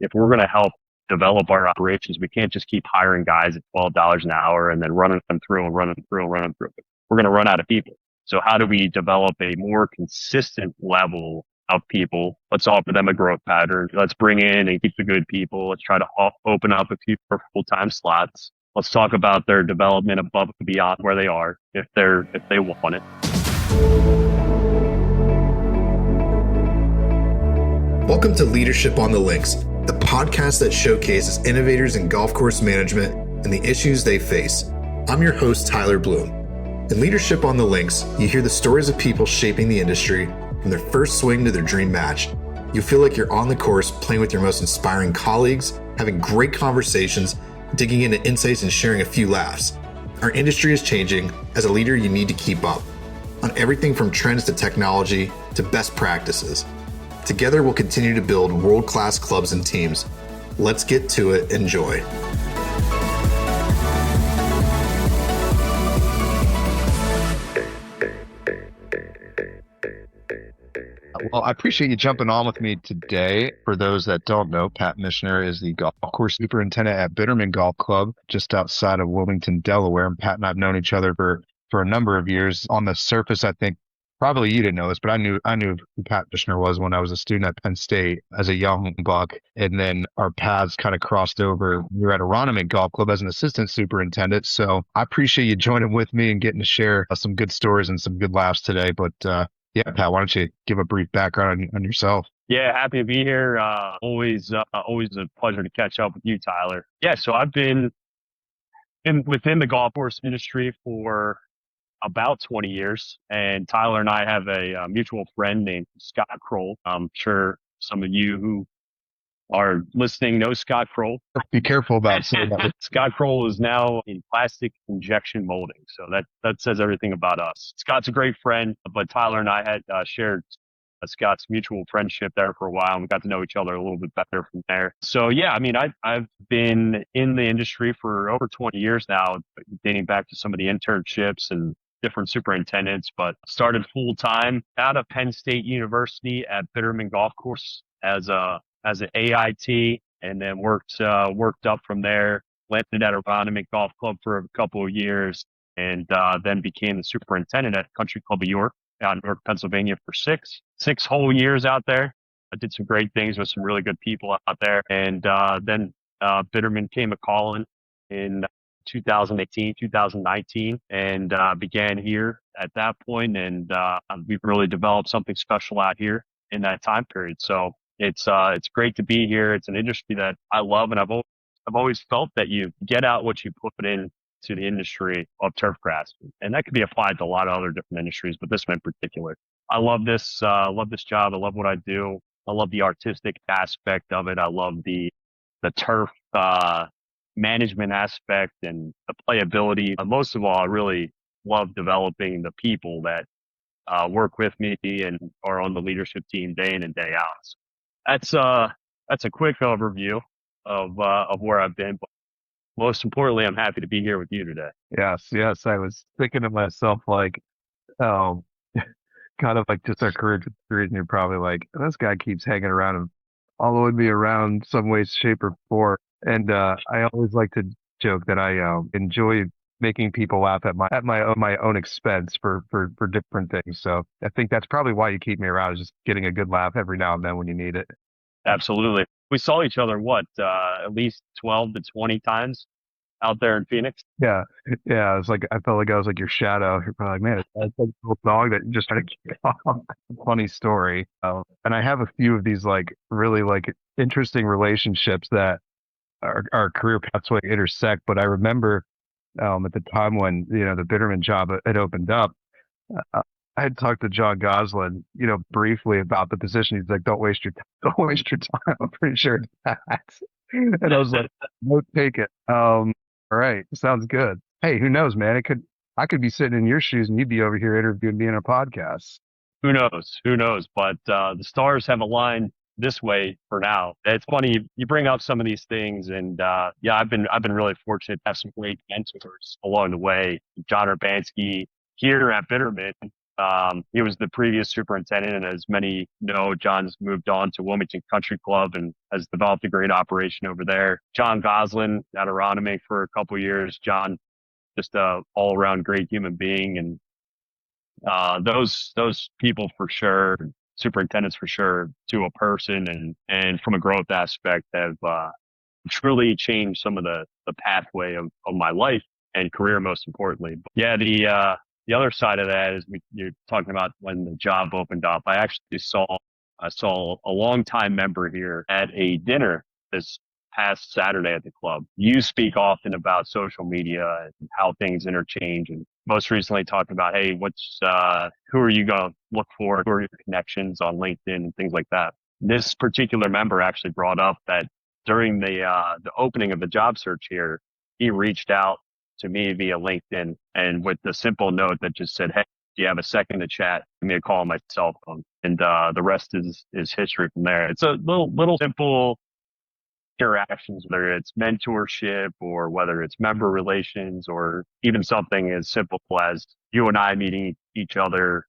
if we're going to help develop our operations, we can't just keep hiring guys at $12 an hour and then running them through and running them through and running them through. We're going to run out of people. So how do we develop a more consistent level of people? Let's offer them a growth pattern. Let's bring in and keep the good people. Let's try to open up a few full-time slots. Let's talk about their development above and beyond where they are if they want it. Welcome to Leadership on the Links, the podcast that showcases innovators in golf course management and the issues they face. I'm your host, Tyler Bloom. In Leadership on the Links, you hear the stories of people shaping the industry from their first swing to their dream match. You'll feel like you're on the course playing with your most inspiring colleagues, having great conversations, digging into insights and sharing a few laughs. Our industry is changing. As a leader, you need to keep up on everything from trends to technology to best practices. Together, we'll continue to build world-class clubs and teams. Let's get to it. Enjoy. Well, I appreciate you jumping on with me today. For those that don't know, Pat Michener is the golf course superintendent at Bidermann Golf Club, just outside of Wilmington, Delaware. And Pat and I have known each other for a number of years. On the surface, I think probably you didn't know this, but I knew who Pat Michener was when I was a student at Penn State as a young buck. And then our paths kind of crossed over. We were at Bidermann Golf Club as an assistant superintendent. So I appreciate you joining with me and getting to share some good stories and some good laughs today. But yeah, Pat, why don't you give a brief background on yourself? Yeah, happy to be here. Always a pleasure to catch up with you, Tyler. Yeah, so I've been within the golf course industry for about 20 years, and Tyler and I have a mutual friend named Scott Kroll. I'm sure some of you who are listening know Scott Kroll. Be careful about saying that. Scott Kroll is now in plastic injection molding, so that says everything about us. Scott's a great friend, but Tyler and I had shared Scott's mutual friendship there for a while, and we got to know each other a little bit better from there. So yeah, I mean, I've been in the industry for over 20 years now, dating back to some of the internships and different superintendents, but started full time out of Penn State University at Bidermann Golf Course as an AIT, and then worked up from there. Landed at Bidermann Golf Club for a couple of years, and then became the superintendent at Country Club of York out in York, Pennsylvania for six whole years out there. I did some great things with some really good people out there, and then Bidermann came a calling in 2018, 2019, and began here at that point, and we've really developed something special out here in that time period. So it's great to be here. It's an industry that I love, and I've always felt that you get out what you put in to the industry of turf craftsmen, and that could be applied to a lot of other different industries, but this one in particular. I love this job. I love what I do. I love the artistic aspect of it. I love the turf management aspect and the playability. Most of all, I really love developing the people that work with me and are on the leadership team day in and day out. So that's a quick overview of where I've been. But most importantly, I'm happy to be here with you today. Yes. I was thinking to myself, like, kind of like just our career, and you're probably like, this guy keeps hanging around and following me around some way, shape, or form. And I always like to joke that I enjoy making people laugh at my own expense for different things. So I think that's probably why you keep me around, is just getting a good laugh every now and then when you need it. Absolutely. We saw each other, at least 12 to 20 times out there in Phoenix? Yeah. It's like, I felt like I was like your shadow. You're probably like, man, it's like a little dog that just tried to kick off. Funny story. And I have a few of these like really like interesting relationships that our career paths would intersect. But I remember at the time when, the Bidermann job had opened up, I had talked to John Goslin, briefly about the position. He's like, don't waste your time. I'm pretty sure it's that. And I was like, no, take it. All right. Sounds good. Hey, who knows, man? I could be sitting in your shoes and you'd be over here interviewing me in a podcast. Who knows? But the stars have aligned this way for now. It's funny, you bring up some of these things, and I've been really fortunate to have some great mentors along the way. John Urbanski here at Bidermann, He was the previous superintendent, and as many know, John's moved on to Wilmington Country Club and has developed a great operation over there. John Goslin at Aronimink for a couple of years. John, just a all-around great human being, and those people for sure, superintendents for sure, to a person and from a growth aspect have truly changed some of the pathway of my life and career, most importantly. But yeah, the other side of that is you're talking about when the job opened up. I saw a longtime member here at a dinner this past Saturday at the club. You speak often about social media and how things interchange, and most recently talked about, hey, who are you going to look for? Who are your connections on LinkedIn and things like that? This particular member actually brought up that during the opening of the job search here, he reached out to me via LinkedIn and with the simple note that just said, hey, do you have a second to chat? Give me a call on my cell phone. And the rest is history from there. It's a little simple interactions, whether it's mentorship or whether it's member relations or even something as simple as you and I meeting each other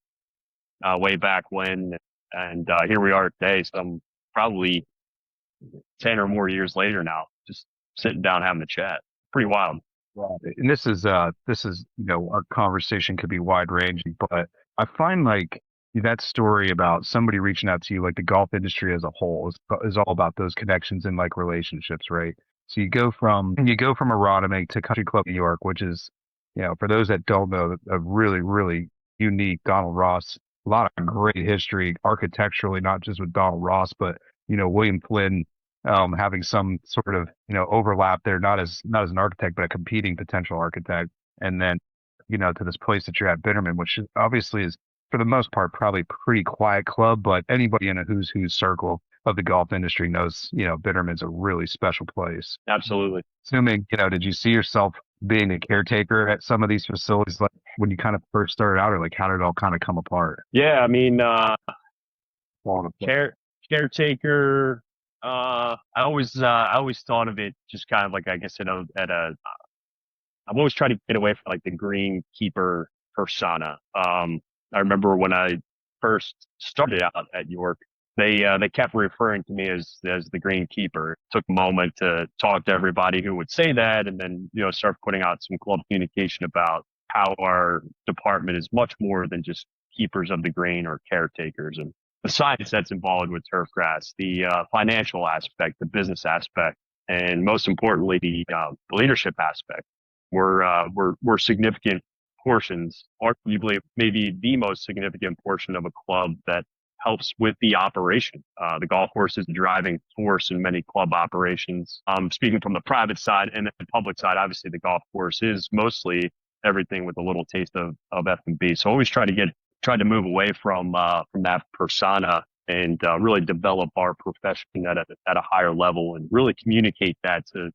way back when. And here we are today, some probably 10 or more years later now, just sitting down having a chat. Pretty wild. Right. And this is, our conversation could be wide ranging, but I find like that story about somebody reaching out to you, like the golf industry as a whole is all about those connections and like relationships, right? So you go from Aronimink to Country Club New York, which is, for those that don't know, a really, really unique Donald Ross, a lot of great history architecturally, not just with Donald Ross, but, William Flynn, having some sort of, overlap there, not as an architect, but a competing potential architect. And then, to this place that you're at, Bidermann, which obviously is, for the most part, probably a pretty quiet club, but anybody in a who's who circle of the golf industry knows, Bidermann's a really special place. Absolutely. Assuming, did you see yourself being a caretaker at some of these facilities, like when you kind of first started out, or like how did it all kind of come apart? Yeah, I mean, caretaker. I always thought of it just kind of like, I guess, I've always tried to get away from like the greenkeeper persona. I remember when I first started out at York, they kept referring to me as the greenkeeper. It took a moment to talk to everybody who would say that, and then start putting out some club communication about how our department is much more than just keepers of the green or caretakers, and the science that's involved with turf grass, the financial aspect, the business aspect, and most importantly, the leadership aspect. We're significant portions, arguably maybe the most significant portion of a club that helps with the operation. The golf course is the driving force in many club operations. Speaking from the private side and the public side, obviously the golf course is mostly everything with a little taste of F&B. So I always try to move away from that persona and really develop our profession at a higher level and really communicate that to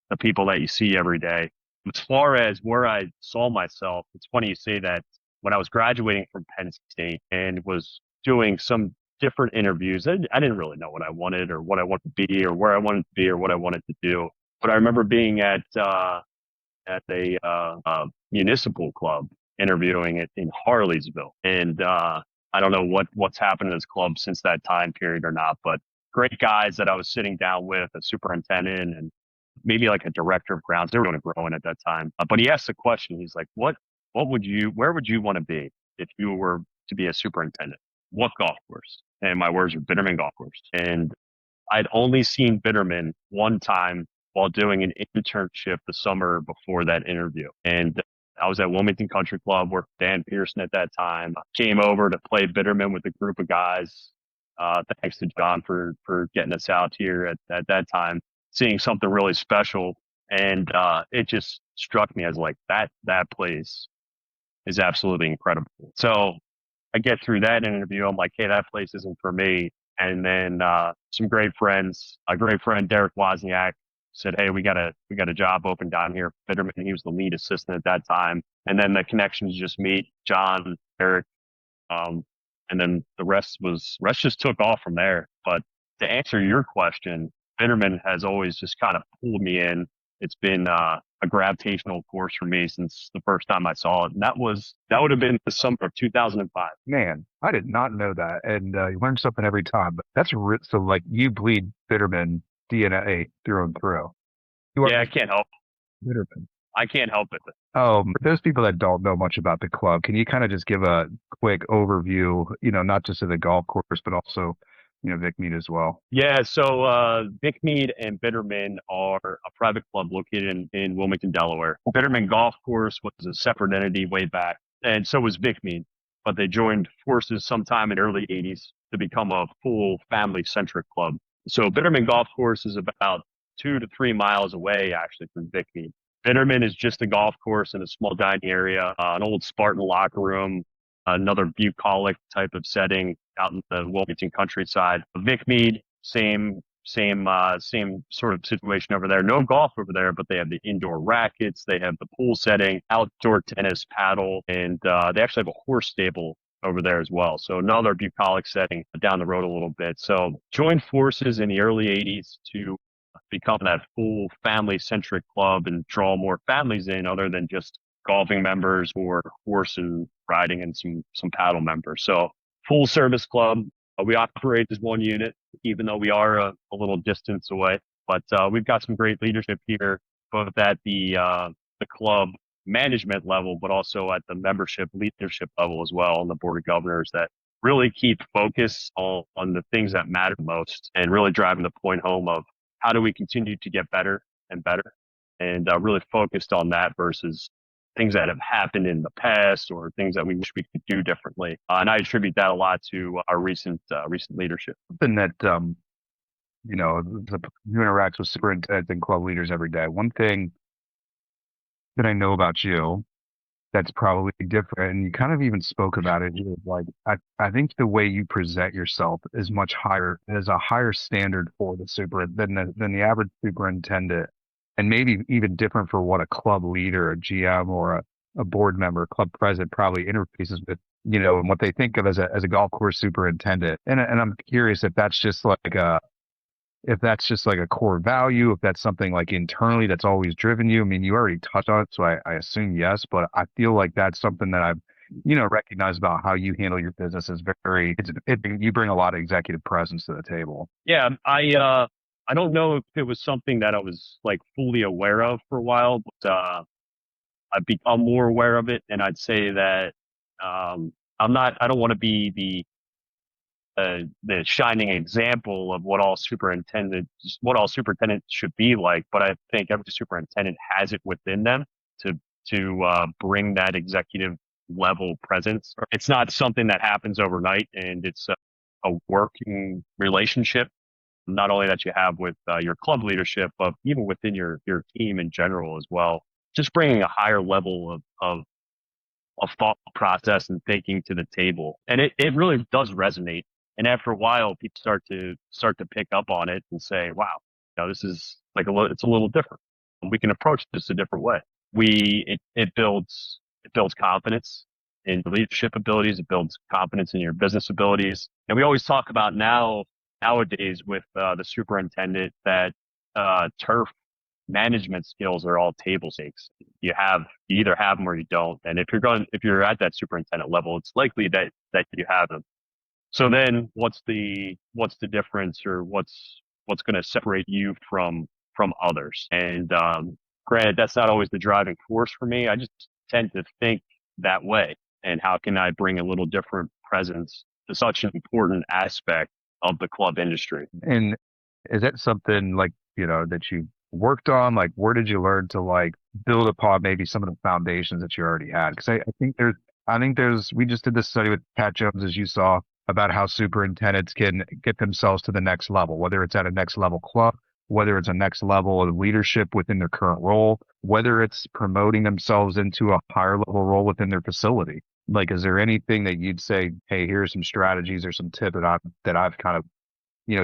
the people that you see every day. As far as where I saw myself, it's funny you say that. When I was graduating from Penn State and was doing some different interviews, I didn't really know what I wanted or what I wanted to be or where I wanted to be or what I wanted to do. But I remember being at a municipal club interviewing it in Harleysville. And I don't know what's happened in this club since that time period or not, but great guys that I was sitting down with, a superintendent and maybe like a director of grounds. They were doing growing at that time. But he asked the question. He's like, where would you want to be if you were to be a superintendent? What golf course? And my words were Bidermann Golf Course. And I'd only seen Bidermann one time while doing an internship the summer before that interview. And I was at Wilmington Country Club, worked with Dan Pearson at that time. Came over to play Bidermann with a group of guys. Thanks to John for getting us out here at that time, seeing something really special. And it just struck me as like that place is absolutely incredible. So I get through that interview. I'm like, hey, that place isn't for me. And then some great friends, a great friend, Derek Wozniak, said, hey, we got a job open down here at Bidermann. He was the lead assistant at that time. And then the connections just meet John, Eric, and then the rest just took off from there. But to answer your question, Bidermann has always just kind of pulled me in it's been a gravitational force for me since the first time I saw it. And that would have been the summer of 2005. Man, I did not know that. And you learn something every time. But that's so like you bleed Bidermann DNA through and through. You Yeah, are I can't help Bidermann. I can't help it. For those people that don't know much about the club, can you kind of just give a quick overview, not just of the golf course, but also, Vic Mead as well? Yeah, so Vic Mead and Bidermann are a private club located in Wilmington, Delaware. Bidermann Golf Course was a separate entity way back, and so was Vic Mead, but they joined forces sometime in the early 80s to become a full family-centric club. So Bidermann Golf Course is about 2 to 3 miles away, actually, from Vic Mead. Bidermann is just a golf course in a small dining area, an old Spartan locker room, another bucolic type of setting out in the Wilmington countryside. Vic Mead, same sort of situation over there. No golf over there, but they have the indoor rackets, they have the pool setting, outdoor tennis, paddle, and they actually have a horse stable over there as well. So another bucolic setting down the road a little bit. So joined forces in the early 80s to become that full family-centric club and draw more families in other than just golfing members or horse and riding and some paddle members. So full service club. We operate as one unit, even though we are a little distance away. But we've got some great leadership here, both at the club management level, but also at the membership leadership level as well, on the board of governors that really keep focus on the things that matter most and really driving the point home of how do we continue to get better and better, and really focused on that versus things that have happened in the past or things that we wish we could do differently. And I attribute that a lot to our recent leadership. Something that, you interact with superintendents and club leaders every day. One thing that I know about you that's probably different, and you kind of even spoke about it, is like, I think the way you present yourself is much higher, is a higher standard for the than the average superintendent, and maybe even different for what a club leader, a GM, or a board member, club president probably interfaces with, and what they think of as a golf course superintendent. And I'm curious if that's just like a core value, if that's something like internally that's always driven you. I mean, you already touched on it, so I assume yes, but I feel like that's something that I've, recognized about how you handle your business is you bring a lot of executive presence to the table. Yeah, I don't know if it was something that I was like fully aware of for a while, but I've become more aware of it, and I'd say that I don't want to be the shining example of what all superintendents should be like, but I think every superintendent has it within them to bring that executive level presence. It's not something that happens overnight, and it's a working relationship, not only that you have with your club leadership, but even within your team in general as well. Just bringing a higher level of thought process and thinking to the table, and it really does resonate. And after a while, people start to pick up on it and say, "Wow, this is like it's a little different. We can approach this a different way." It builds confidence in your leadership abilities. It builds confidence in your business abilities. And we always talk about nowadays with the superintendent that turf management skills are all table stakes. You either have them or you don't. And if you're at that superintendent level, it's likely that you have them. So then what's the difference, or what's going to separate you from others? And granted, that's not always the driving force for me. I just tend to think that way. And how can I bring a little different presence to such an important aspect of the club industry? And is that something like, that you worked on? Like, where did you learn to like build upon maybe some of the foundations that you already had? Because I think we just did this study with Pat Jones, as you saw, about how superintendents can get themselves to the next level, whether it's at a next level club, whether it's a next level of leadership within their current role, whether it's promoting themselves into a higher level role within their facility. Like, is there anything that you'd say, hey, here's some strategies or some tip that I've kind of,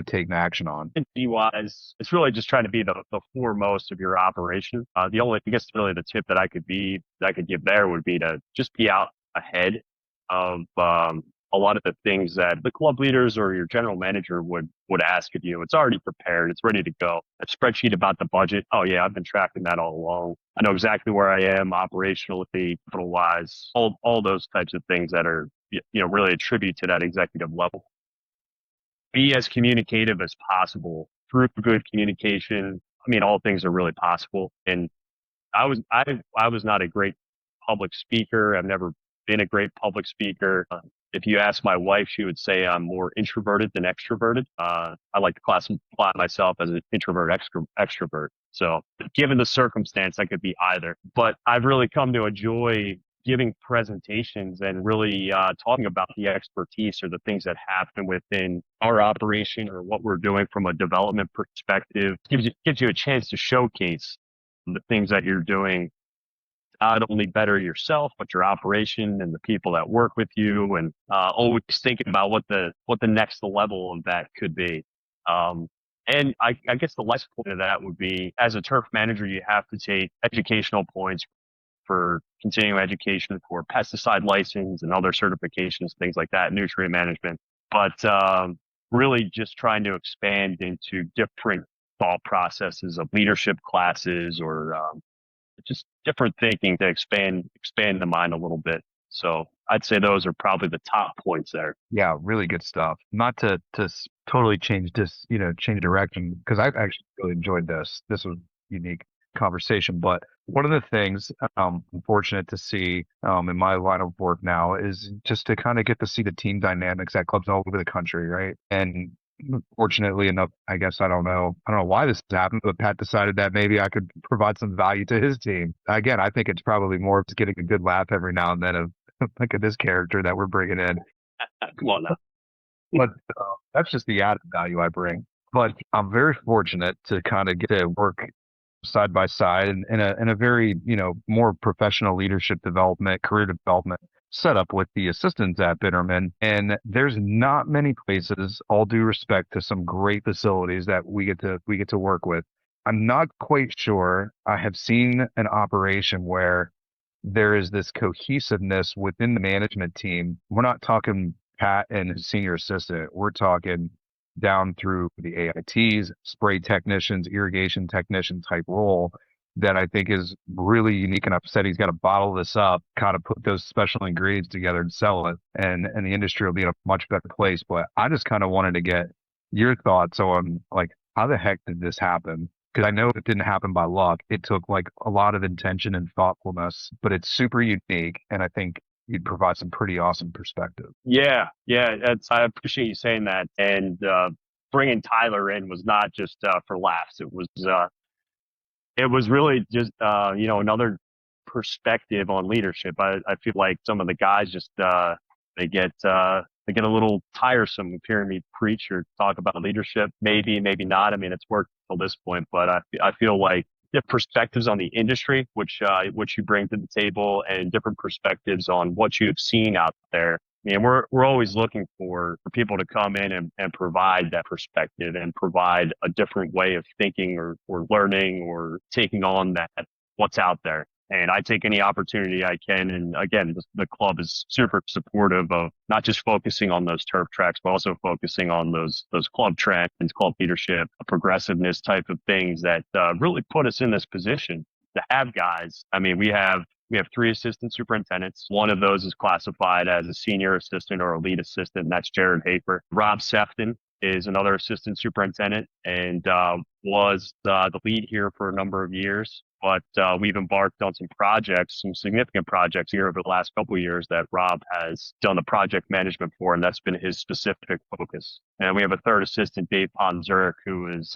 taken action on? Wise, it's really just trying to be the foremost of your operation. I guess really the tip that I could give there would be to just be out ahead of a lot of the things that the club leaders or your general manager would ask of you. It's already prepared. It's ready to go. A spreadsheet about the budget. Oh yeah, I've been tracking that all along. I know exactly where I am operationally, capital wise, all those types of things that are, really a tribute to that executive level. Be as communicative as possible through good communication. I mean, all things are really possible. And I was not a great public speaker. I've never been a great public speaker. If you ask my wife, she would say I'm more introverted than extroverted. I like to classify myself as an introvert extrovert. So given the circumstance, I could be either. But I've really come to enjoy giving presentations and really talking about the expertise or the things that happen within our operation or what we're doing from a development perspective. Gives you a chance to showcase the things that you're doing, not only better yourself, but your operation and the people that work with you, and always thinking about what the next level of that could be. And I guess the last point of that would be, as a turf manager, you have to take educational points for continuing education for pesticide license and other certifications, things like that, nutrient management. But really just trying to expand into different thought processes of leadership classes or just different thinking to expand the mind a little bit. So I'd say those are probably the top points there. Yeah, really good stuff. Not to totally change change direction, because I've actually really enjoyed this. This was unique conversation. But one of the things I'm fortunate to see in my line of work now is just to kind of get to see the team dynamics at clubs all over the country, right? And fortunately enough, I guess I don't know why this happened, but Pat decided that maybe I could provide some value to his team. Again, I think it's probably more of just getting a good laugh every now and then of like this character that we're bringing in. Come on now. But that's just the added value I bring. But I'm very fortunate to kind of get to work side by side in a very, more professional leadership development, career development setup with the assistants at Bidermann. And there's not many places, all due respect to some great facilities that we get to work with. I'm not quite sure I have seen an operation where there is this cohesiveness within the management team. We're not talking Pat and his senior assistant. We're talking down through the AITs, spray technicians, irrigation technician type role that I think is really unique. And upset he's got to bottle this up, kind of put those special ingredients together and sell it. And the industry will be in a much better place. But I just kind of wanted to get your thoughts on, like, how the heck did this happen? Because I know it didn't happen by luck. It took like a lot of intention and thoughtfulness, but it's super unique. And I think you'd provide some pretty awesome perspective. Yeah. I appreciate you saying that. And bringing Tyler in was not just for laughs. It was really just another perspective on leadership. I feel like some of the guys just they get a little tiresome of hearing me preach or talk about leadership. Maybe not. I mean, it's worked till this point, but I feel like different perspectives on the industry, which you bring to the table, and different perspectives on what you've seen out there. I mean, we're always looking for people to come in and provide that perspective and provide a different way of thinking or learning or taking on that what's out there. And I take any opportunity I can. And again, the club is super supportive of not just focusing on those turf tracks, but also focusing on those club trends, club leadership, progressiveness type of things that really put us in this position to have guys. I mean, we have 3 assistant superintendents. One of those is classified as a senior assistant or a lead assistant, and that's Jared Hafer. Rob Sefton is another assistant superintendent and was the lead here for a number of years. But we've embarked on some significant projects here over the last couple of years that Rob has done the project management for, and that's been his specific focus. And we have a third assistant, Dave Ponzurek, who is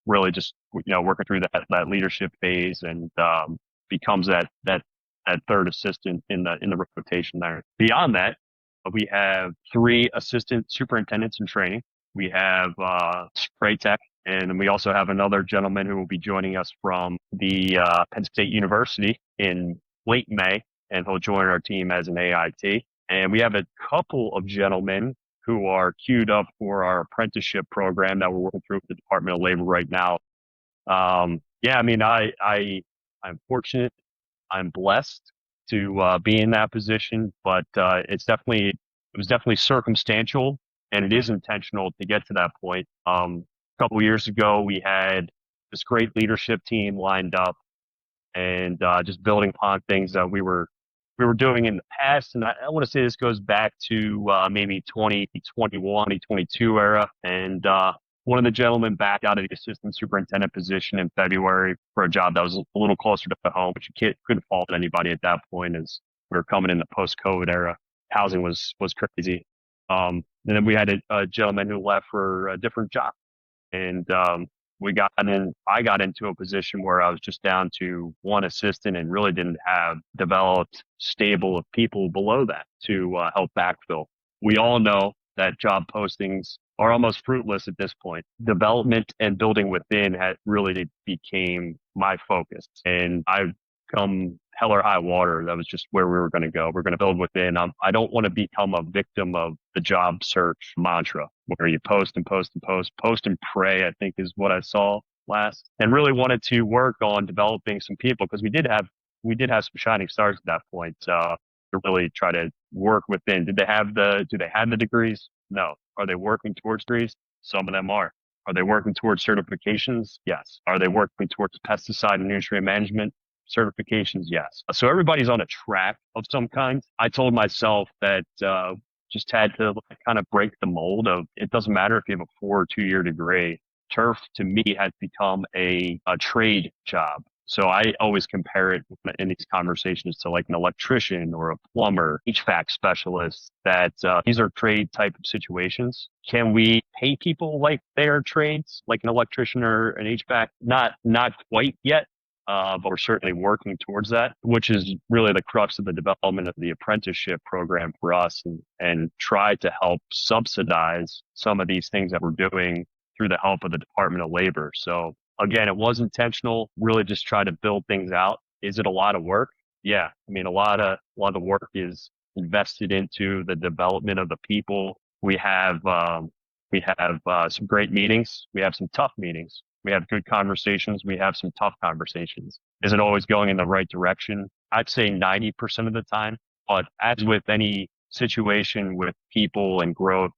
really just working through that leadership phase and becomes that third assistant in the rotation there. Beyond that, we have 3 assistant superintendents in training. We have spray tech, and we also have another gentleman who will be joining us from the Penn State University in late May, and he'll join our team as an AIT. And we have a couple of gentlemen who are queued up for our apprenticeship program that we're working through with the Department of Labor right now. I mean, I'm fortunate. I'm blessed to be in that position, but it's definitely it was definitely circumstantial, and it is intentional to get to that point. A couple of years ago, we had this great leadership team lined up, and just building upon things that we were doing in the past. And I want to say this goes back to maybe 2021, 2022 era. And one of the gentlemen backed out of the assistant superintendent position in February for a job that was a little closer to home, but you couldn't fault anybody at that point as we were coming in the post-COVID era. Housing was crazy. And then we had a gentleman who left for a different job. And I got into a position where I was just down to one assistant and really didn't have developed stable of people below that to help backfill. We all know that job postings are almost fruitless at this point. Development and building within had really became my focus. And I've come hell or high water. That was just where we were going to go. We're going to build within. I don't want to become a victim of the job search mantra where you post and post and post and pray, I think is what I saw last, and really wanted to work on developing some people because we did have some shining stars at that point, to really try to work within. Do they have the degrees? No. Are they working towards degrees? Some of them are. Are they working towards certifications? Yes. Are they working towards pesticide and nutrient management certifications? Yes. So everybody's on a track of some kind. I told myself that just had to kind of break the mold of it doesn't matter if you have a 4 or 2 year degree. Turf to me has become a trade job. So I always compare it in these conversations to like an electrician or a plumber, HVAC specialist, that these are trade type of situations. Can we pay people like they are trades, like an electrician or an HVAC? Not quite yet. But we're certainly working towards that, which is really the crux of the development of the apprenticeship program for us, and try to help subsidize some of these things that we're doing through the help of the Department of Labor. So again, it was intentional, really just try to build things out. Is it a lot of work? Yeah. I mean, a lot of work is invested into the development of the people. We have some great meetings. We have some tough meetings. We have good conversations. We have some tough conversations. Is it always going in the right direction? I'd say 90% of the time. But as with any situation with people and growth,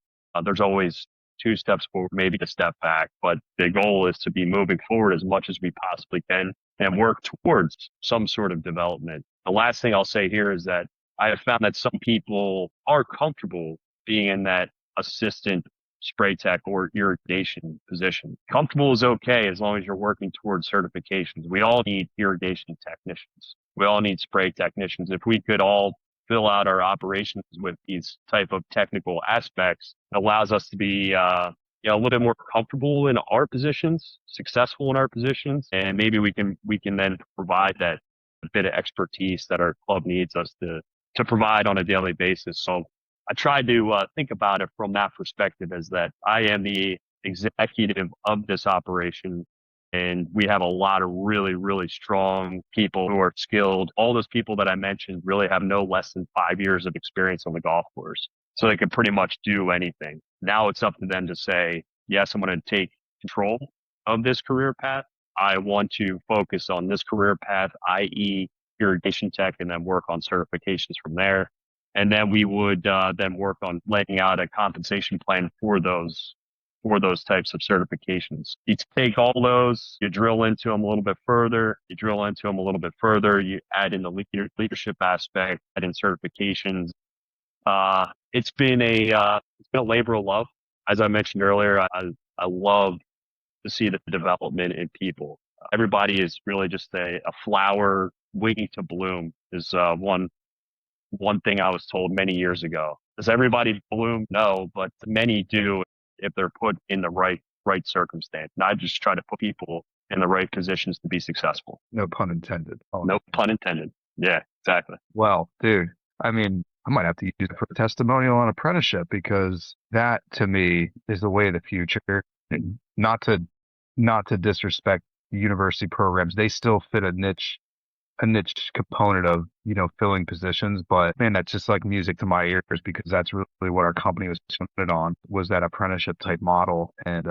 there's always 2 steps forward, maybe a step back. But the goal is to be moving forward as much as we possibly can and work towards some sort of development. The last thing I'll say here is that I have found that some people are comfortable being in that assistant spray tech or irrigation position. Comfortable is okay as long as you're working towards certifications. We all need irrigation technicians. We all need spray technicians. If we could all fill out our operations with these type of technical aspects, it allows us to be a little bit more comfortable in our positions, successful in our positions, and maybe we can then provide that bit of expertise that our club needs us to provide on a daily basis. So I try to think about it from that perspective, as that I am the executive of this operation, and we have a lot of really, really strong people who are skilled. All those people that I mentioned really have no less than 5 years of experience on the golf course, so they can pretty much do anything. Now it's up to them to say, yes, I'm going to take control of this career path. I want to focus on this career path, i.e. irrigation tech, and then work on certifications from there. And then we would then work on laying out a compensation plan for those types of certifications. You take all those, you drill into them a little bit further, you add in the leadership aspect, add in certifications. It's been a labor of love. As I mentioned earlier, I love to see the development in people. Everybody is really just a flower waiting to bloom is one thing I was told many years ago. Does everybody bloom? No, but many do if they're put in the right circumstance. And I just try to put people in the right positions to be successful. No pun intended. Oh, no pun intended. Yeah, exactly. Well, dude, I mean, I might have to use it for a testimonial on apprenticeship, because that to me is the way of the future. Not to disrespect university programs. They still fit a niche component of, filling positions. But man, that's just like music to my ears, because that's really what our company was founded on, was that apprenticeship type model. And,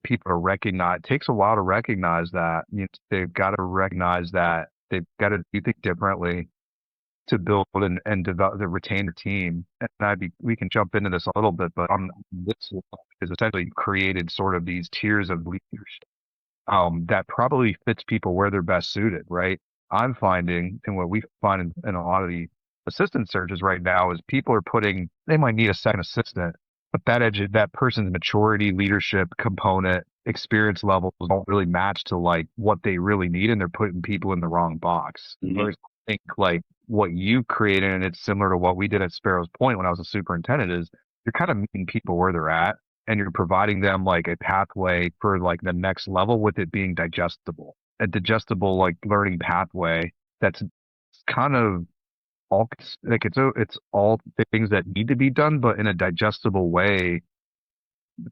people it takes a while to recognize that. They've got to recognize that they've got to do things differently to build and develop to retain the team. And we can jump into this a little bit, but on this is essentially created sort of these tiers of leadership that probably fits people where they're best suited, right? I'm finding, and what we find in a lot of the assistant searches right now is people are they might need a second assistant, but that person's maturity, leadership component, experience levels don't really match to like what they really need, and they're putting people in the wrong box. Whereas I think like what you created, and it's similar to what we did at Sparrows Point when I was a superintendent, is you're kind of meeting people where they're at, and you're providing them like a pathway for like the next level with it being a digestible like learning pathway that's kind of all like it's all things that need to be done, but in a digestible way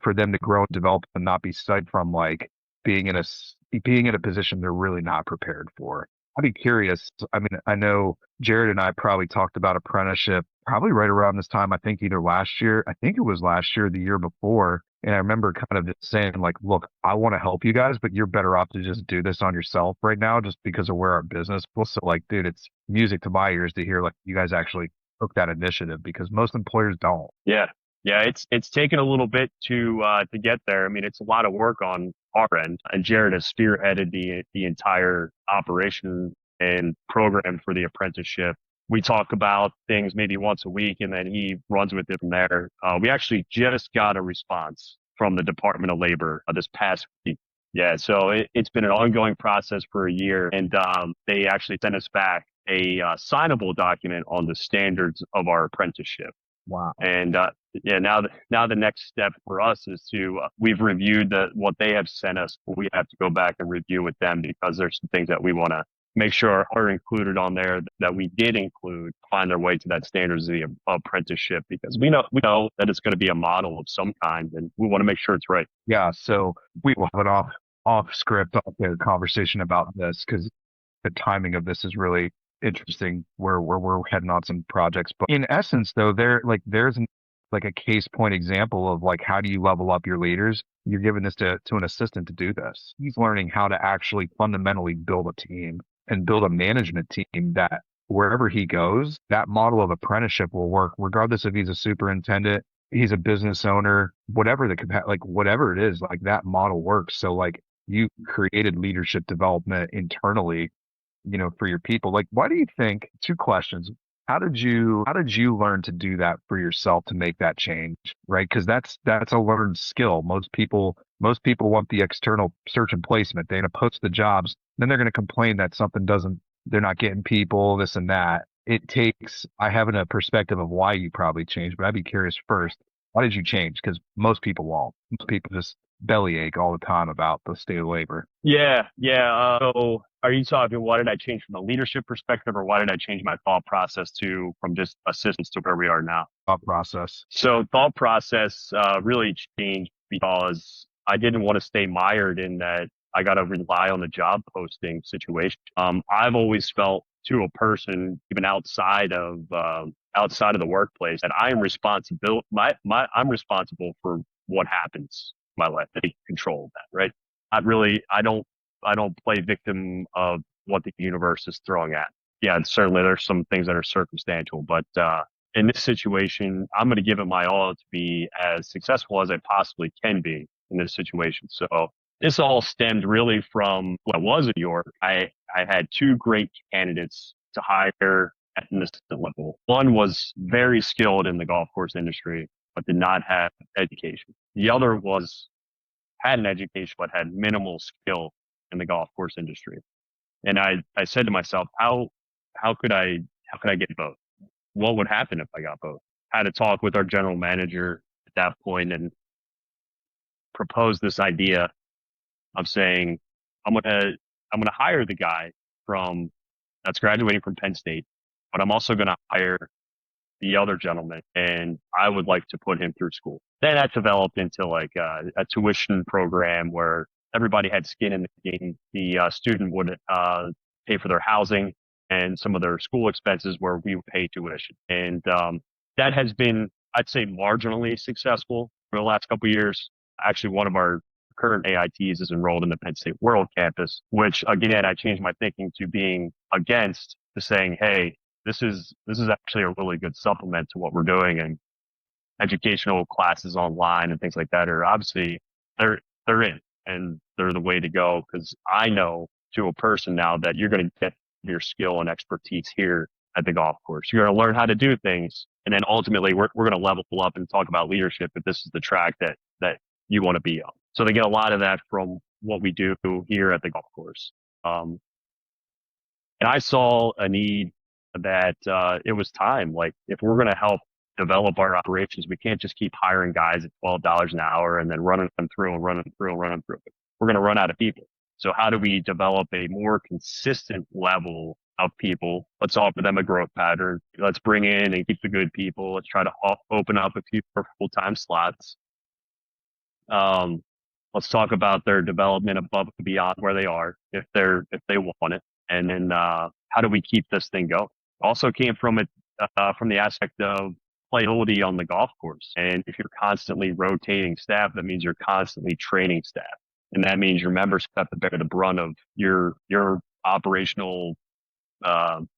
for them to grow and develop and not be stifled from like being in a position they're really not prepared for. I'd be curious. I mean, I know Jared and I probably talked about apprenticeship probably right around this time. I think either last year, I think it was last year, the year before. And I remember kind of just saying like, look, I want to help you guys, but you're better off to just do this on yourself right now just because of where our business was. So like, dude, it's music to my ears to hear like you guys actually took that initiative because most employers don't. Yeah. Yeah, it's taken a little bit to get there. I mean, it's a lot of work on our end, and Jared has spearheaded the entire operation and program for the apprenticeship. We talk about things maybe once a week, and then he runs with it from there. We actually just got a response from the Department of Labor this past week. Yeah, so it's been an ongoing process for a year, and they actually sent us back a signable document on the standards of our apprenticeship. Wow. And yeah, now the next step for us is we've reviewed what they have sent us. But we have to go back and review with them because there's some things that we want to make sure are included on there that we did include, find their way to that standards of the apprenticeship, because we know that it's going to be a model of some kind, and we want to make sure it's right. Yeah. So we will have an off script conversation about this because the timing of this is really interesting where we're heading on some projects. But in essence, though, there's like a case point example of like how do you level up your leaders? You're giving this to an assistant to do this. He's learning how to actually fundamentally build a team and build a management team that wherever he goes, that model of apprenticeship will work, regardless if he's a superintendent, he's a business owner, whatever whatever it is, like that model works. So like you created leadership development internally, for your people. Like, why do you think, two questions. How did you learn to do that for yourself to make that change? Right. Cause that's a learned skill. Most people want the external search and placement. They're going to post the jobs. Then they're going to complain that they're not getting people, this and that. I have a perspective of why you probably changed, but I'd be curious first, why did you change? Cause most people won't. Most people just bellyache all the time about the state of labor. Yeah. So are you talking, why did I change from a leadership perspective, or why did I change my thought process from just assistants to where we are now? Thought process. So thought process really changed because I didn't want to stay mired in that I got to rely on the job posting situation. I've always felt to a person, even outside of the workplace, that I am responsible. I'm responsible for what happens in my life. I take control of that, right? I don't play victim of what the universe is throwing at. Yeah, certainly there's some things that are circumstantial, but in this situation, I'm going to give it my all to be as successful as I possibly can be in this situation. So this all stemmed really from when I was at York. I had two great candidates to hire at an assistant level. One was very skilled in the golf course industry, but did not have education. The other had an education, but had minimal skill in the golf course industry. And I said to myself, how could I get both? What would happen if I got both? I had to talk with our general manager at that point and propose this idea of saying, I'm gonna hire the guy that's graduating from Penn State, but I'm also gonna hire the other gentleman, and I would like to put him through school. Then that developed into like a tuition program where everybody had skin in the game. The student would pay for their housing and some of their school expenses, where we would pay tuition. And that has been, I'd say, marginally successful for the last couple of years. Actually, one of our current AITs is enrolled in the Penn State World Campus, which again, I changed my thinking to being against, to saying, hey, this is actually a really good supplement to what we're doing, and educational classes online and things like that are obviously they're in and they're the way to go, because I know to a person now that you're going to get your skill and expertise here at the golf course. You're going to learn how to do things, and then ultimately we're going to level up and talk about leadership if this is the track that you want to be on. So they get a lot of that from what we do here at the golf course. And I saw a need that it was time. Like, if we're going to help develop our operations, we can't just keep hiring guys at $12 an hour and then running them through. We're going to run out of people. So how do we develop a more consistent level of people? Let's offer them a growth pattern. Let's bring in and keep the good people. Let's try to open up a few full-time slots. Let's talk about their development above and beyond where they are, if they want it. And then, how do we keep this thing going? Also came from the aspect of playability on the golf course. And if you're constantly rotating staff, that means you're constantly training staff. And that means your members have to bear the brunt of your operational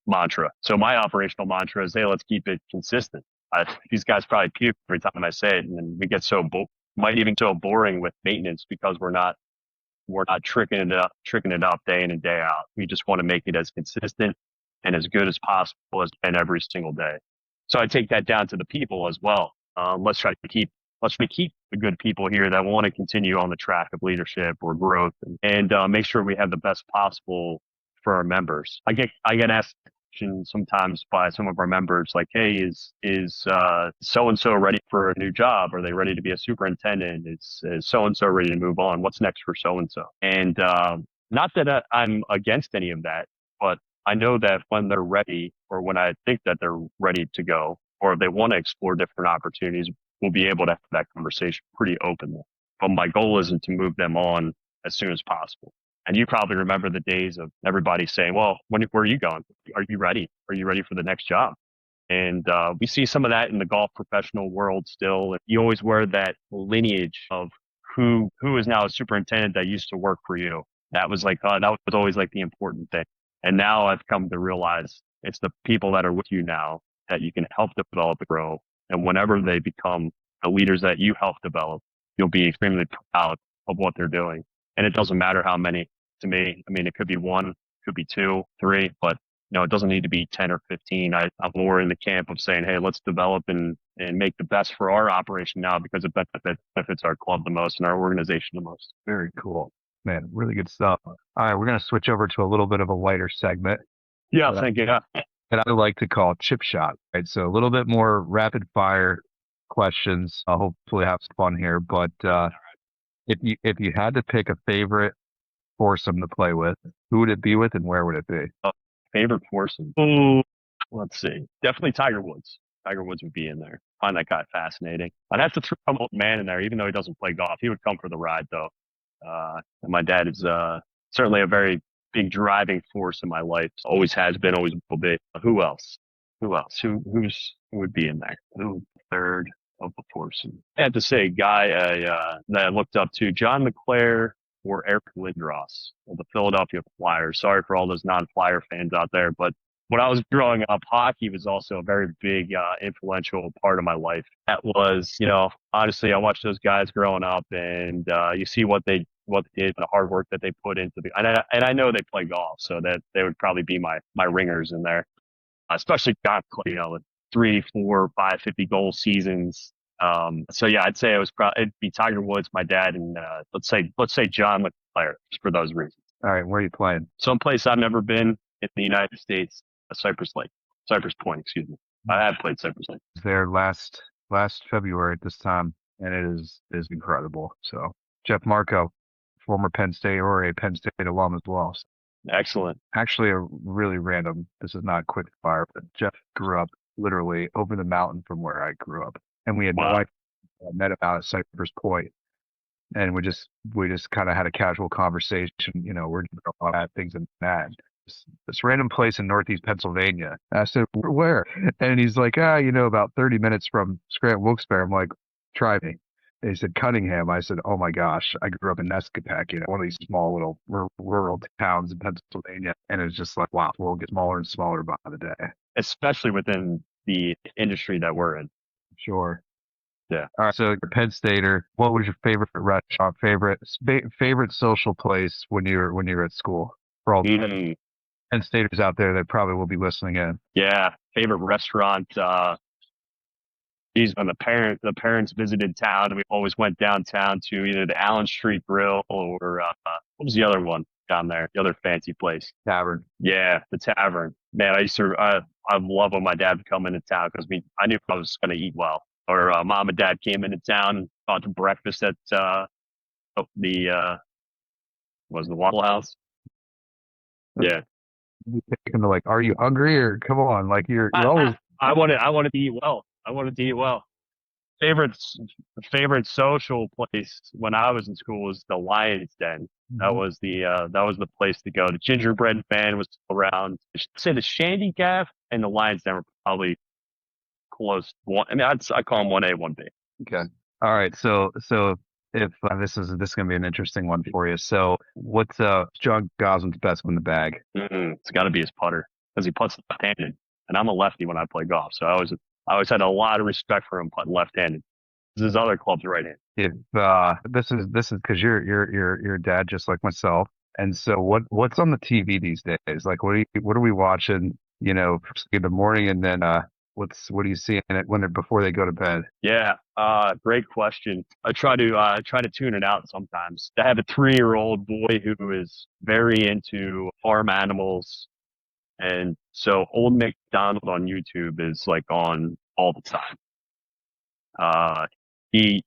mantra. So my operational mantra is, hey, let's keep it consistent. These guys probably puke every time I say it, and then we get so boring with maintenance because we're not tricking it up day in and day out. We just want to make it as consistent and as good as possible and every single day. So I take that down to the people as well. Let's keep the good people here that want to continue on the track of leadership or growth, and make sure we have the best possible for our members. I get asked sometimes by some of our members, like, hey, is so-and-so ready for a new job? Are they ready to be a superintendent? Is so-and-so ready to move on? What's next for so-and-so? And not that I'm against any of that, but I know that when they're ready, or when I think that they're ready to go, or if they want to explore different opportunities, we'll be able to have that conversation pretty openly. But my goal isn't to move them on as soon as possible. And you probably remember the days of everybody saying, well, where are you going? Are you ready? Are you ready for the next job? And we see some of that in the golf professional world still. You always wear that lineage of who is now a superintendent that used to work for you. That was always like the important thing. And now I've come to realize it's the people that are with you now that you can help develop and grow. And whenever they become the leaders that you help develop, you'll be extremely proud of what they're doing. And it doesn't matter how many to me. I mean, it could be 1, could be 2, 3, but it doesn't need to be 10 or 15. I'm more in the camp of saying, hey, let's develop and make the best for our operation now, because it benefits our club the most and our organization the most. Very cool. Man, really good stuff. All right, we're going to switch over to a little bit of a lighter segment. Yeah, thank you. And I like to call chip shot, right? So a little bit more rapid fire questions. I'll hopefully have some fun here. But if you had to pick a favorite foursome to play with, who would it be with and where would it be? Favorite foursome? Ooh, let's see. Definitely Tiger Woods. Tiger Woods would be in there. Find that guy fascinating. I'd have to throw an old man in there, even though he doesn't play golf. He would come for the ride, though. And my dad is certainly a very big driving force in my life. Always has been, always will be. Who else? Who would be in there? Who third of the foursome? I had to say a guy that I looked up to, John McClare or Eric Lindros of the Philadelphia Flyers. Sorry for all those non-Flyer fans out there, but when I was growing up, hockey was also a very big, influential part of my life. That was, honestly, I watched those guys growing up, and you see what they did, the hard work that they put into and I know they play golf, so that they would probably be my ringers in there, especially John, 3, 4, 5, 50 goal seasons. So yeah, I'd say it'd be Tiger Woods, my dad, and let's say John McClare, just for those reasons. All right, where are you playing? Someplace I've never been in the United States. Cypress Point, excuse me. I have played Cypress Lake. I was there last February at this time, and it is incredible. So Jeff Marco, former Penn State or a Penn State alum as well. Excellent. Actually, a really random. This is not quick fire, but Jeff grew up literally over the mountain from where I grew up, and we had no idea. I met him out at Cypress Point, and we just kind of had a casual conversation. We're talking about things and that. This random place in Northeast Pennsylvania. I said, where? And he's like, about 30 minutes from Scranton Wilkes-Barre. I'm like, try me. And he said, Cunningham. I said, oh my gosh, I grew up in Nescapac, one of these small little rural towns in Pennsylvania. And it's just like, wow, the world gets smaller and smaller by the day. especially within the industry that we're in. Sure. Yeah. All right. So you're a Penn Stater. What was your favorite restaurant, favorite social place when you're at school? For all Mm, Penn Staters out there that probably will be listening in. yeah. Favorite restaurant. Geez, when the parents visited town, we always went downtown to either the Allen Street Grill or what was the other one down there? The other fancy place. Tavern. Yeah, the tavern. Man, I love when my dad would come into town because I knew I was going to eat well. Or mom and dad came into town and got to breakfast at the was the Waffle House. Yeah, You take them to like, are you hungry or come on? Like you're always I wanted to eat well. I wanted to eat well. Favorite favorite social place when I was in school was the Lion's Den. That was the place to go. The gingerbread man was around. I should say the Shandy Gaff and the Lion's Den were probably close. I mean, I call them 1A, 1B. okay. All right. So if this is going to be an interesting one for you. So what's John Goslin's best in the bag? It's got to be his putter because he puts left-handed, and I'm a lefty when I play golf, so I always had a lot of respect for him putting left-handed. His other club's right-handed. If this is because you're a dad just like myself, and so what's on the TV these days? Like what are we watching? You know, first in the morning, and then what do you see in it before they go to bed? Yeah, great question. I try to tune it out sometimes. I have a 3-year-old boy who is very into farm animals, and so Old MacDonald on YouTube is like on all the time. He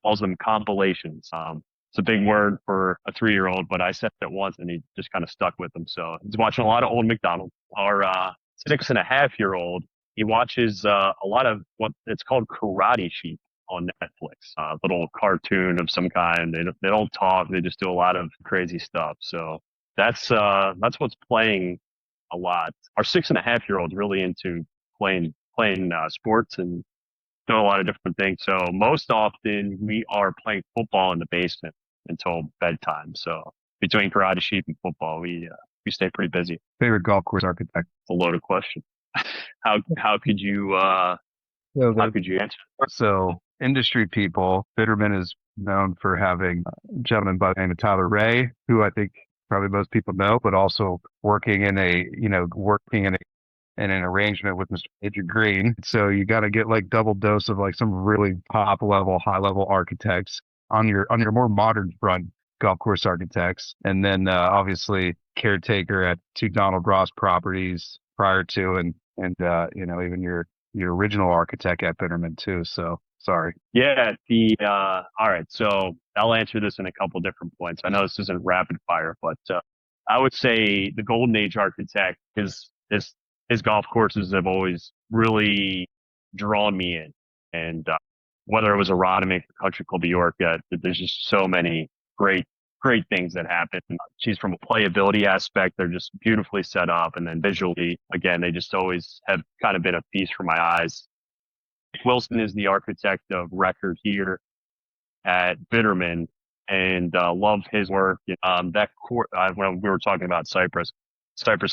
calls them compilations. It's a big word for a 3-year-old, but I said it once and he just kind of stuck with them. So he's watching a lot of Old MacDonald. Our 6.5-year-old, he watches a lot of what it's called Karate Sheep on Netflix. Little cartoon of some kind. They don't talk. They just do a lot of crazy stuff. So that's what's playing a lot. Our 6.5-year-old's really into playing sports and doing a lot of different things. So most often we are playing football in the basement until bedtime. So between Karate Sheep and football, we stay pretty busy. Favorite golf course architect? It's a loaded question. How could you answer? So industry people, Bidermann is known for having a gentleman by the name of Tyler Ray, who I think probably most people know, but also working in an arrangement with Mr. Major Green. So you got to get like double dose of like some really top level, high level architects on your more modern front, golf course architects. And then obviously caretaker at 2 Donald Ross properties prior to, and even your original architect at Bidermann too. So sorry. Yeah. All right. So I'll answer this in a couple different points. I know this isn't rapid fire, but I would say the Golden Age architect his golf courses have always really drawn me in. And whether it was Aronimink or Country Club of York, there's just so many great things that happen. Geez, from a playability aspect, they're just beautifully set up. And then visually, again, they just always have kind of been a feast for my eyes. Wilson is the architect of record here at Bidermann, and love his work. That course, when we were talking about Cypress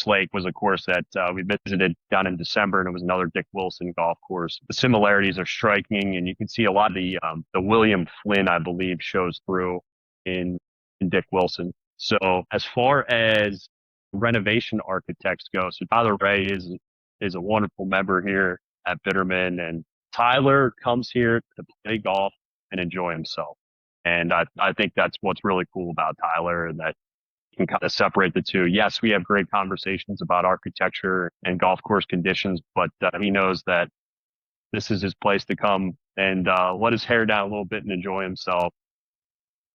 Lake was a course that we visited down in December, and it was another Dick Wilson golf course. The similarities are striking, and you can see a lot of the William Flynn, I believe, shows through in Dick Wilson. So as far as renovation architects go, so Tyler Ray is a wonderful member here at Bidermann, and Tyler comes here to play golf and enjoy himself. And I think that's what's really cool about Tyler, and that can kind of separate the two. Yes, we have great conversations about architecture and golf course conditions, but he knows that this is his place to come and let his hair down a little bit and enjoy himself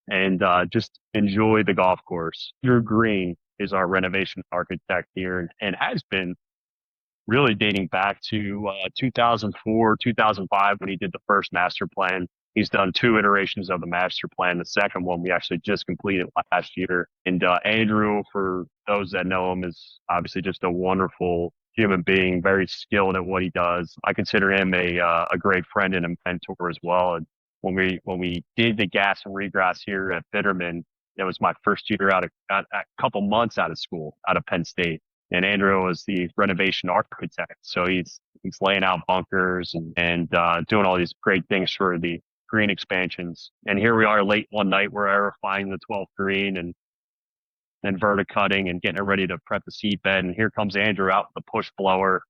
and just enjoy the golf course. Drew Green is our renovation architect here and has been really dating back to 2004, 2005 when he did the first master plan. He's done 2 iterations of the master plan. The second one we actually just completed last year. And Andrew, for those that know him, is obviously just a wonderful human being, very skilled at what he does. I consider him a great friend and a mentor as well. And when we did the gas and regrass here at Bidermann, it was my first year a couple months out of school, out of Penn State. And Andrew was the renovation architect. So he's laying out bunkers and doing all these great things for the green expansions. And here we are late one night, we're aerifying the 12th green and then verticutting and getting it ready to prep the seed bed. And here comes Andrew out with the push blower